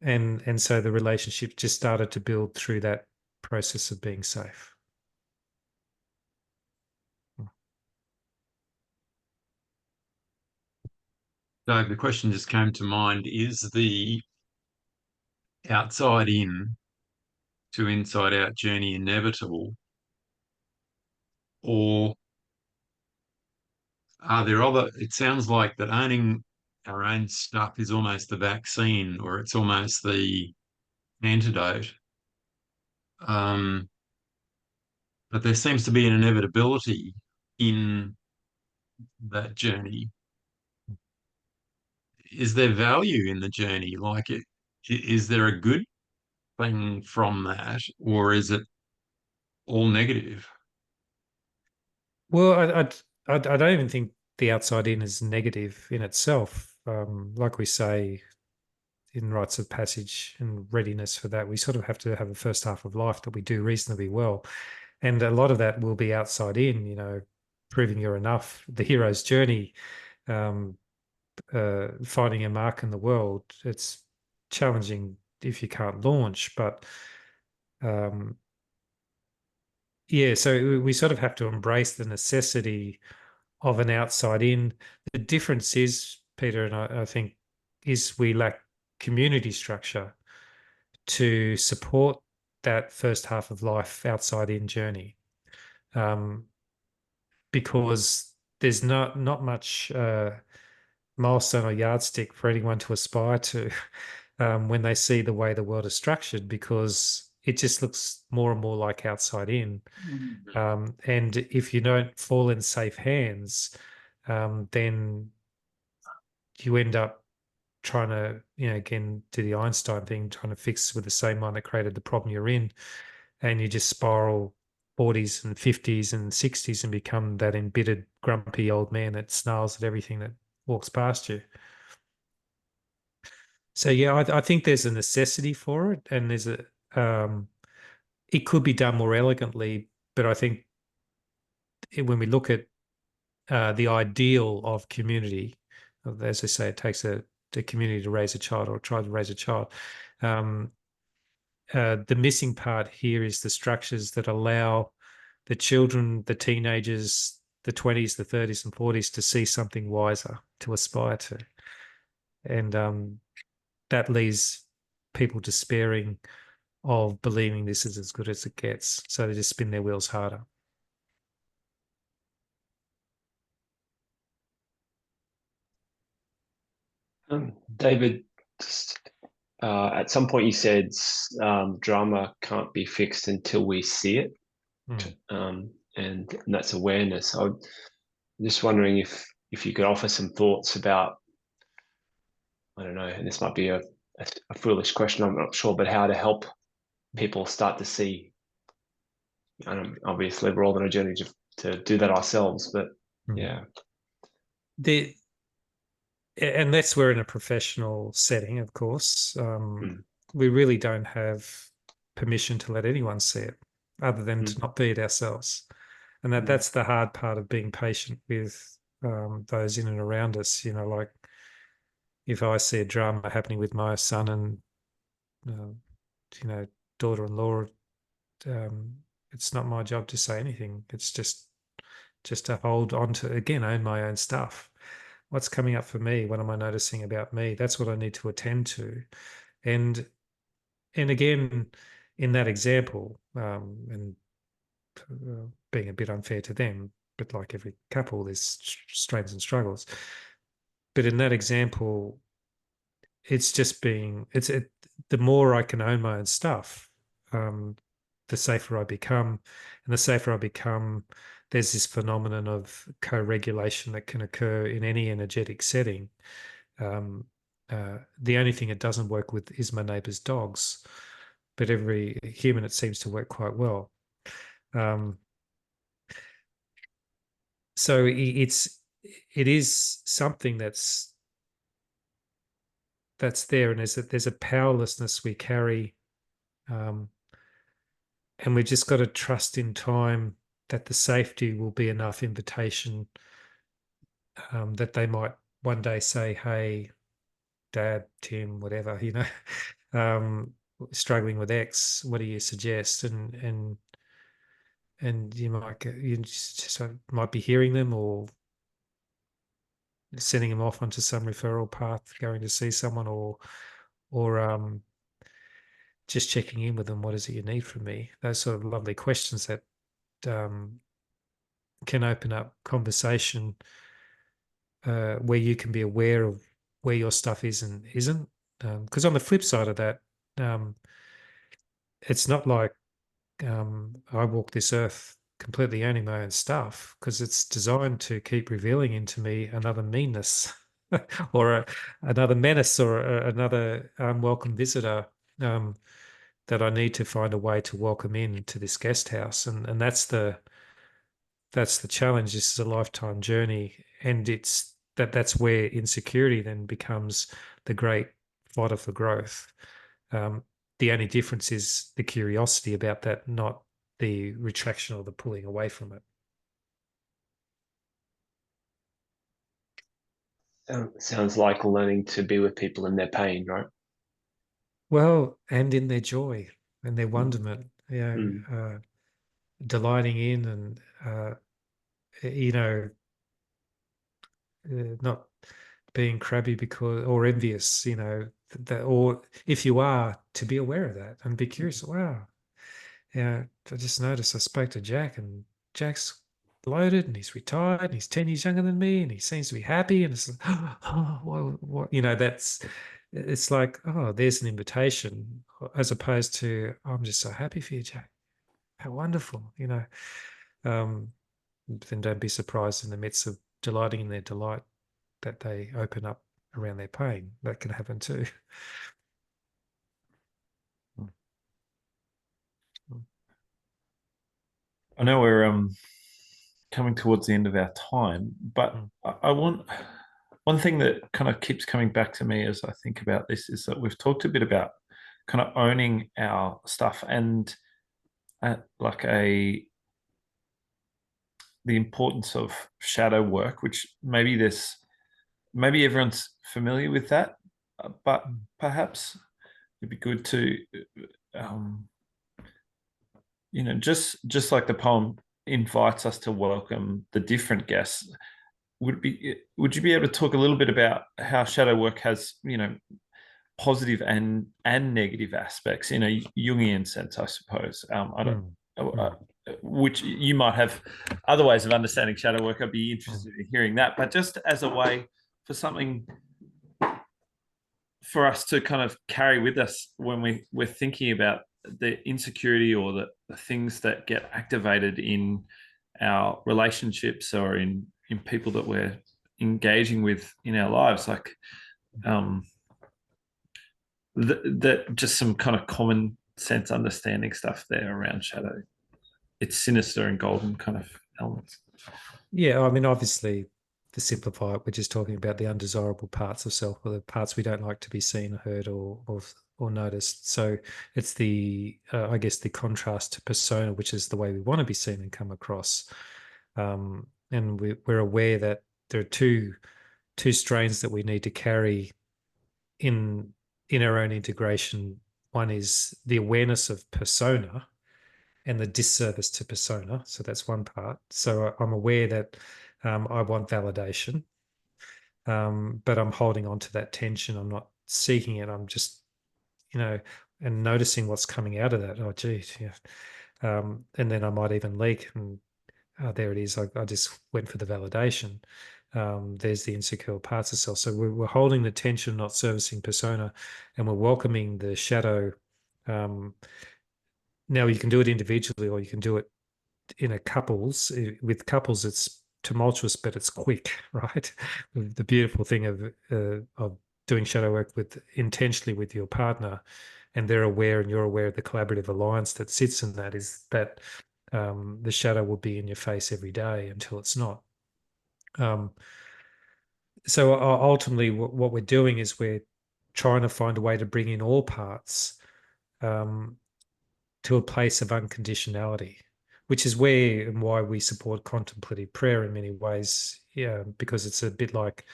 [SPEAKER 2] And so the relationship just started to build through that process of being safe.
[SPEAKER 4] So the question just came to mind, is the outside in to inside out journey inevitable, or are there other, it sounds like that owning our own stuff is almost the vaccine, or it's almost the antidote. But there seems to be an inevitability in that journey. Is there value in the journey? Is there a good thing from that, or is it all negative?
[SPEAKER 2] Well, I don't even think the outside in is negative in itself. Like we say in rites of passage and readiness for that, we sort of have to have a first half of life that we do reasonably well. And a lot of that will be outside in, proving you're enough, the hero's journey, finding a mark in the world. It's challenging if you can't launch, but so we sort of have to embrace the necessity of an outside in. The difference is, Peter, and I think, is we lack community structure to support that first half of life outside in journey, because there's not much milestone or yardstick for anyone to aspire to when they see the way the world is structured, because it just looks more and more like outside in. And if you don't fall in safe hands, then you end up trying to, again, do the Einstein thing, trying to fix with the same mind that created the problem you're in, and you just spiral 40s and 50s and 60s and become that embittered, grumpy old man that snarls at everything that walks past you. So yeah, I think there's a necessity for it, and there's it could be done more elegantly, but I think when we look at the ideal of community, as I say, it takes the community to raise a child, or try to raise a child. The missing part here is the structures that allow the children, the teenagers, the 20s, the 30s and 40s to see something wiser to aspire to. And that leaves people despairing of believing this is as good as it gets. So they just spin their wheels harder.
[SPEAKER 3] David, just, at some point you said drama can't be fixed until we see it, and that's awareness. I'm just wondering if you could offer some thoughts about, I don't know, and this might be a foolish question, I'm not sure, but how to help people start to see. Obviously, we're all on a journey to do that ourselves, but yeah.
[SPEAKER 2] And that's we're in a professional setting, of course. We really don't have permission to let anyone see it, other than to not be it ourselves. And that's the hard part of being patient with those in and around us. Like if I see a drama happening with my son and daughter-in-law, it's not my job to say anything. It's just to hold on to, again, own my own stuff. What's coming up for me? What am I noticing about me? That's what I need to attend to. And again, in that example, and being a bit unfair to them, but like every couple, there's strains and struggles. But in that example, it's just the more I can own my own stuff, the safer I become. And the safer I become, there's this phenomenon of co-regulation that can occur in any energetic setting. The only thing it doesn't work with is my neighbour's dogs, but every human it seems to work quite well. So it is something that's there, and there's a powerlessness we carry, and we've just got to trust in time that the safety will be enough invitation, that they might one day say, "Hey, Dad, Tim, whatever, struggling with X, what do you suggest?" And you just might be hearing them, or sending them off onto some referral path, going to see someone, or just checking in with them. What is it you need from me? Those sort of lovely questions that can open up conversation where you can be aware of where your stuff is and isn't. Because on the flip side of that, it's not like I walk this earth completely owning my own stuff, because it's designed to keep revealing into me another meanness or another menace, or another unwelcome visitor that I need to find a way to welcome in to this guest house. And that's the challenge. This is a lifetime journey, and that's where insecurity then becomes the great fodder for growth. The only difference is the curiosity about that, not the retraction or the pulling away from it.
[SPEAKER 3] Sounds like learning to be with people in their pain, right?
[SPEAKER 2] Well, and in their joy and their wonderment, delighting in, and not being crabby or envious, or if you are, to be aware of that and be curious. Wow. Yeah, I just noticed I spoke to Jack, and Jack's loaded, and he's retired, and he's 10 years younger than me, and he seems to be happy. And it's like, oh, what, it's like, oh, there's an invitation, as opposed to, I'm just so happy for you, Jack. How wonderful, then don't be surprised in the midst of delighting in their delight that they open up around their pain. That can happen too.
[SPEAKER 1] I know we're coming towards the end of our time, but I want one thing that kind of keeps coming back to me as I think about this is that we've talked a bit about kind of owning our stuff and like the importance of shadow work, which maybe everyone's familiar with that, but perhaps it'd be good to um, just like the poem invites us to welcome the different guests. Would you be able to talk a little bit about how shadow work has positive and negative aspects in a Jungian sense, I suppose? I don't. Which you might have other ways of understanding shadow work. I'd be interested in hearing that, but just as a way for something for us to kind of carry with us when we're thinking about the insecurity or the things that get activated in our relationships or in people that we're engaging with in our lives, like that just some kind of common sense understanding stuff there around shadow, its sinister and golden kind of elements.
[SPEAKER 2] Yeah, I mean, obviously, to simplify it, we're just talking about the undesirable parts of self, or the parts we don't like to be seen, heard, or noticed. So it's I guess, the contrast to persona, which is the way we want to be seen and come across. And we're aware that there are two strains that we need to carry in our own integration. One is the awareness of persona and the disservice to persona. So that's one part. So I'm aware that I want validation, but I'm holding on to that tension. I'm not seeking it. I'm just, and noticing what's coming out of that. Oh, geez, yeah. And then I might even leak, and there it is. I just went for the validation. There's the insecure parts of self. So we're holding the tension, not servicing persona, and we're welcoming the shadow. Now you can do it individually, or you can do it in a couples. With couples, it's tumultuous, but it's quick, right? The beautiful thing of doing shadow work intentionally with your partner, and they're aware and you're aware of the collaborative alliance that sits in that, is that the shadow will be in your face every day until it's not. So ultimately, what we're doing is we're trying to find a way to bring in all parts to a place of unconditionality, which is where and why we support contemplative prayer in many ways. Yeah, because it's a bit like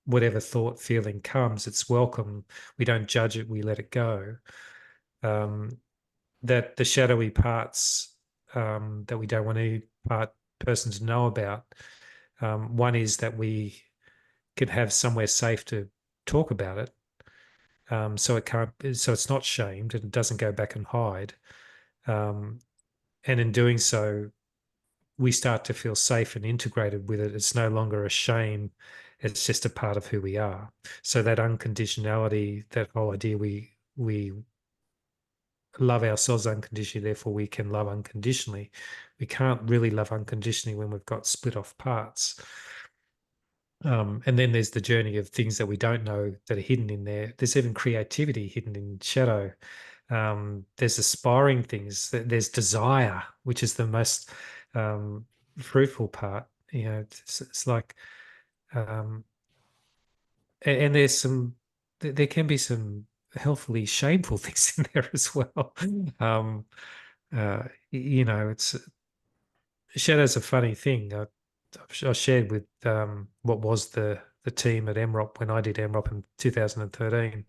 [SPEAKER 2] whatever thought, feeling comes, it's welcome. We don't judge it, we let it go. That the shadowy parts that we don't want any person to know about. One is that we can have somewhere safe to talk about it. So it's not shamed and it doesn't go back and hide. And in doing so, we start to feel safe and integrated with it. It's no longer a shame. It's just a part of who we are. So that unconditionality, that whole idea, we love ourselves unconditionally, therefore we can love unconditionally. We can't really love unconditionally when we've got split off parts. And then there's the journey of things that we don't know that are hidden in there. There's even creativity hidden in shadow. There's aspiring things. There's desire, which is the most fruitful part. It's like, and there can be some healthily shameful things in there as well. It's shadow's a funny thing. I shared with what was the team at MROP when I did MROP in 2013.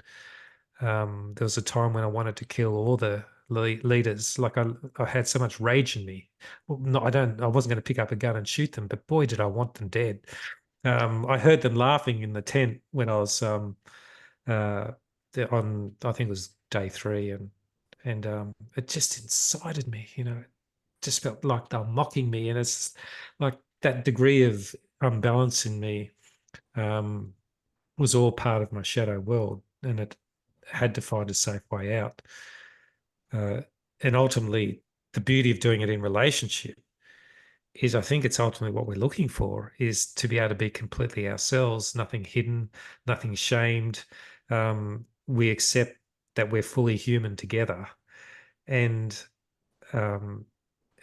[SPEAKER 2] There was a time when I wanted to kill all the leaders. Like I had so much rage in me. Well, no, I wasn't going to pick up a gun and shoot them, but boy, did I want them dead. I heard them laughing in the tent when I was on, I think it was day 3, and it just incited me. It just felt like they were mocking me, and it's like that degree of unbalance in me was all part of my shadow world, and it had to find a safe way out. And ultimately, the beauty of doing it in relationship is I think it's ultimately what we're looking for, is to be able to be completely ourselves, nothing hidden, nothing shamed. We accept that we're fully human together, and um,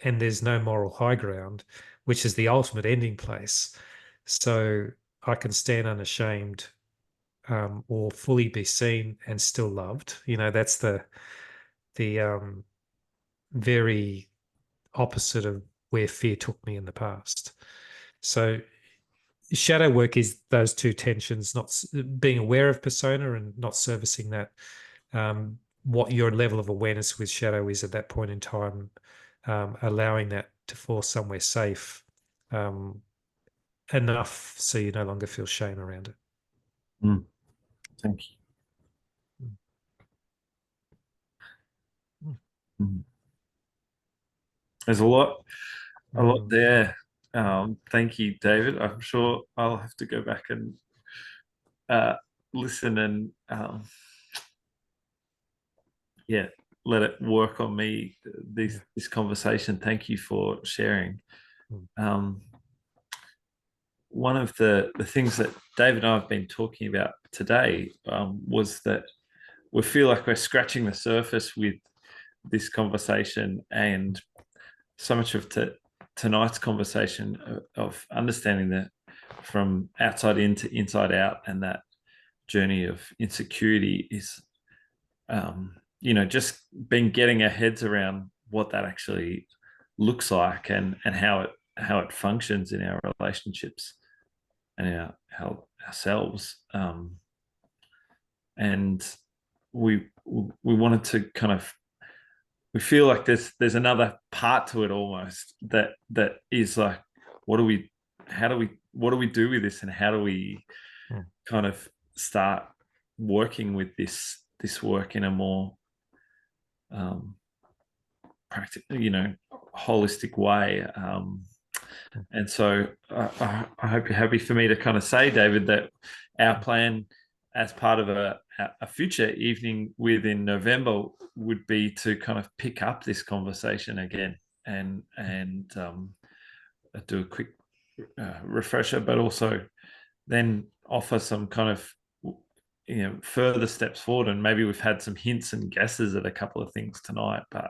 [SPEAKER 2] and there's no moral high ground, which is the ultimate ending place. So I can stand unashamed, or fully be seen and still loved. That's the very opposite of where fear took me in the past. So shadow work is those two tensions, not being aware of persona and not servicing that. What your level of awareness with shadow is at that point in time, allowing that to fall somewhere safe, enough so you no longer feel shame around it.
[SPEAKER 1] Thank you. Mm. There's a lot there. Thank you, David. I'm sure I'll have to go back and listen and let it work on me. This conversation. Thank you for sharing. One of the things that David and I have been talking about today was that we feel like we're scratching the surface with this conversation, and so much of tonight's conversation of understanding that from outside in to inside out, and that journey of insecurity is, just been getting our heads around what that actually looks like, and how it functions in our relationships and ourselves. And we wanted to kind of, we feel like there's another part to it almost, that is like, what do we do with this, and how do we kind of start working with this work in a more practical, holistic way. And so I hope you're happy for me to kind of say, David, that our plan as part of a future evening within November would be to kind of pick up this conversation again, and do a quick refresher, but also then offer some kind of further steps forward. And maybe we've had some hints and guesses at a couple of things tonight, but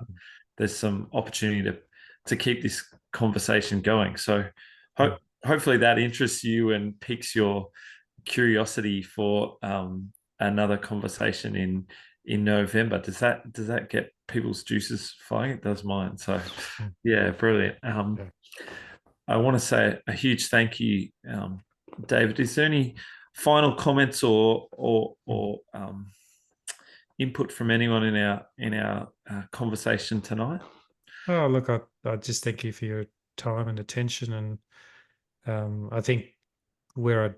[SPEAKER 1] there's some opportunity to keep this conversation going. So hopefully that interests you and piques your curiosity for another conversation in November. Does that get people's juices flowing? It does mine. So yeah, brilliant. I want to say a huge thank you, David. Is there any final comments or input from anyone in our conversation tonight?
[SPEAKER 2] Oh, look, I just thank you for your time and attention, and I think where I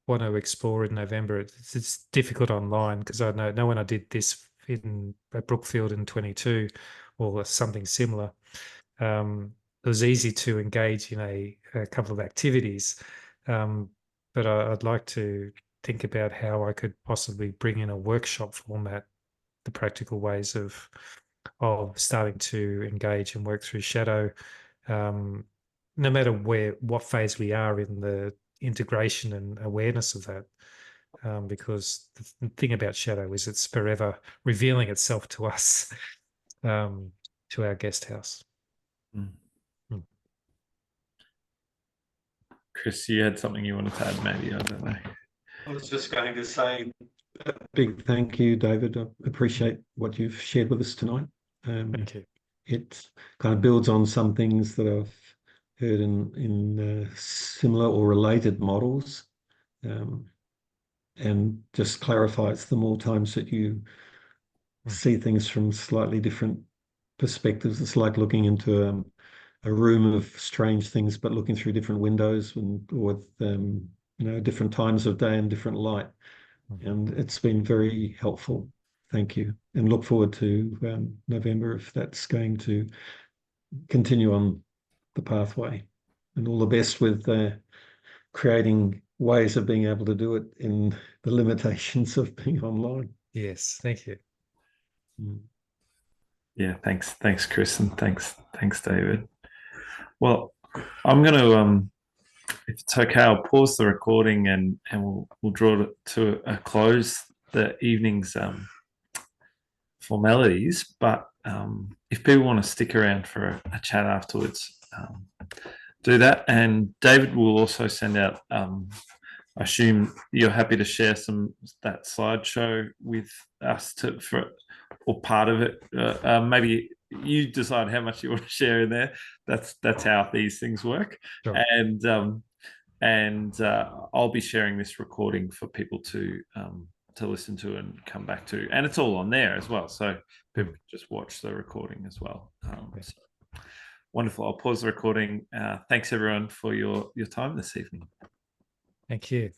[SPEAKER 2] want to explore in November, it's difficult online, because I know when I did this at Brookfield in 22 or something similar, it was easy to engage in a couple of activities, but I'd like to think about how I could possibly bring in a workshop format, the practical ways of starting to engage and work through shadow, no matter what phase we are in the integration and awareness of that. Because the thing about shadow is it's forever revealing itself to us, to our guest house.
[SPEAKER 1] Chris, you had something you wanted to add, maybe? I don't know.
[SPEAKER 5] I was just going to say a big thank you, David. I appreciate what you've shared with us tonight.
[SPEAKER 2] Thank you.
[SPEAKER 5] It kind of builds on some things that I've heard in similar or related models, and just clarifies the more times that you see things from slightly different perspectives. It's like looking into a room of strange things, but looking through different windows and with different times of day and different light. And it's been very helpful. Thank you, and look forward to November, if that's going to continue on the pathway. And all the best with creating ways of being able to do it in the limitations of being online.
[SPEAKER 2] Yes, thank you.
[SPEAKER 1] Yeah, thanks, Chris, and thanks, David. Well, I'm going to, if it's okay, I'll pause the recording and we'll draw it to a close, the evening's formalities. But if people want to stick around for a chat afterwards, do that. And David will also send out. I assume you're happy to share that slideshow with us or part of it. Maybe you decide how much you want to share in there. That's how these things work.
[SPEAKER 2] Sure.
[SPEAKER 1] And I'll be sharing this recording for people to listen to and come back to, and it's all on there as well, so people can just watch the recording as well. So wonderful. I'll pause the recording. Thanks everyone for your time this evening.
[SPEAKER 2] Thank you.